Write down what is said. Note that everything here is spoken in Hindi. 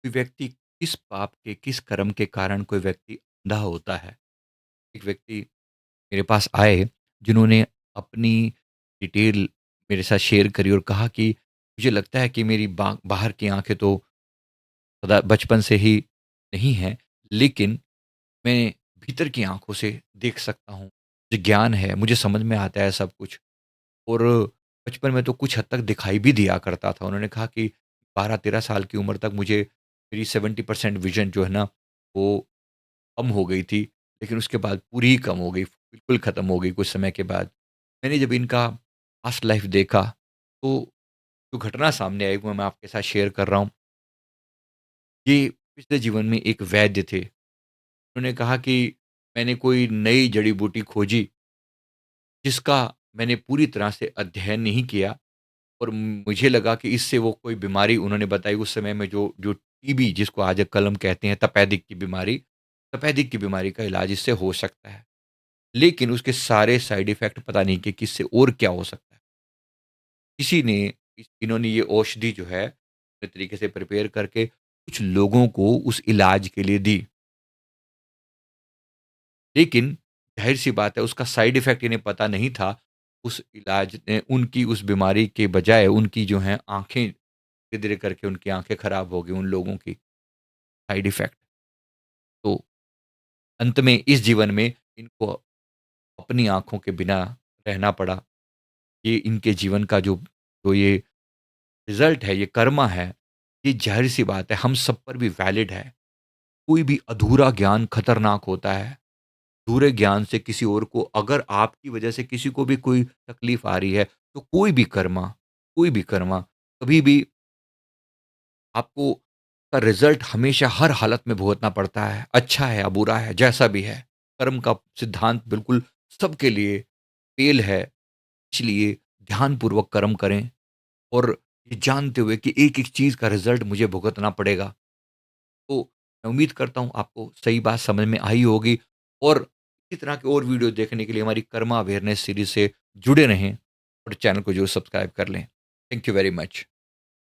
कोई व्यक्ति किस पाप के, किस कर्म के कारण कोई व्यक्ति अंधा होता है। एक व्यक्ति मेरे पास आए जिन्होंने अपनी डिटेल मेरे साथ शेयर करी और कहा कि मुझे लगता है कि मेरी बाहर की आँखें तो सदा बचपन से ही नहीं हैं, लेकिन मैं भीतर की आँखों से देख सकता हूँ। मुझे ज्ञान है, मुझे समझ में आता है सब कुछ। और बचपन में तो कुछ हद तक दिखाई भी दिया करता था। उन्होंने कहा कि 12-13 साल की उम्र तक मुझे मेरी 70% विज़न जो है ना, वो कम हो गई थी, लेकिन उसके बाद पूरी ही कम हो गई, बिल्कुल ख़त्म हो गई कुछ समय के बाद। मैंने जब इनका पास्ट लाइफ़ देखा, तो जो घटना सामने आई वो मैं आपके साथ शेयर कर रहा हूँ। ये पिछले जीवन में एक वैद्य थे। उन्होंने कहा कि मैंने कोई नई जड़ी-बूटी खोजी, जिसका मैंने पूरी तरह से अध्ययन नहीं किया और मुझे लगा कि इससे वो कोई बीमारी उन्होंने बताई उस समय में जो जो टीबी जिसको आज कलम कहते हैं तपेदिक की बीमारी का इलाज इससे हो सकता है। लेकिन उसके सारे साइड इफ़ेक्ट पता नहीं कि किससे और क्या हो सकता है। किसी ने इन्होंने ये औषधि जो है, पूरे तरीके से प्रिपेयर करके कुछ लोगों को उस इलाज के लिए दी। लेकिन ज़ाहिर-सी बात है उसका साइड इफ़ेक्ट इन्हें पता नहीं था। उस इलाज ने उनकी उस बीमारी के बजाय उनकी जो हैं आँखें धीरे-धीरे करके उनकी आँखें खराब हो गई उन लोगों की, साइड इफ़ेक्ट। तो अंत में इस जीवन में इनको अपनी आँखों के बिना रहना पड़ा। ये इनके जीवन का जो जो ये रिज़ल्ट है, ये कर्मा है, ये ज़ाहिर-सी बात है हम सब पर भी वैलिड है। कोई भी अधूरा ज्ञान खतरनाक होता है। अधूरे ज्ञान से किसी और को अगर आपकी वजह से किसी को भी कोई तकलीफ़ आ रही है, तो कोई भी कर्मा कभी भी आपको का रिज़ल्ट हमेशा हर हालत में भुगतना पड़ता है। अच्छा है या बुरा है, जैसा भी है। कर्म का सिद्धांत बिल्कुल सबके लिए फेल है। इसलिए ध्यानपूर्वक कर्म करें और ये जानते हुए कि एक-एक चीज़ का रिज़ल्ट मुझे भुगतना पड़ेगा। तो मैं उम्मीद करता हूँ आपको सही बात समझ में आई होगी और इसी तरह के और वीडियो देखने के लिए हमारी कर्मा अवेयरनेस सीरीज़ से जुड़े रहें और चैनल को ज़रूर सब्सक्राइब कर लें। Thank you very much.